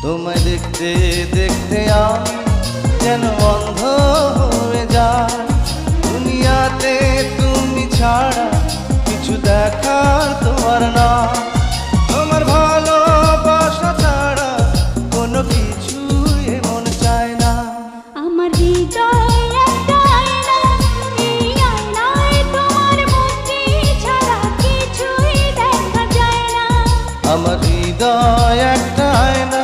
তোমায় দেখতে দেখতে আমি যেন অন্ধ হয়ে যাই। দুনিয়াতে তুমি ছাড়া কিছু দেখার তোমার না। তোমার ভালোবাসা ছাড়া কোনো কিছু এমন চায় না। আমার হৃদয় একটা আয়না, এই আয়নায় তোমার মুখটি ছাড়া কিছুই দেখা যায় না। আমার হৃদয় একটা আয়না,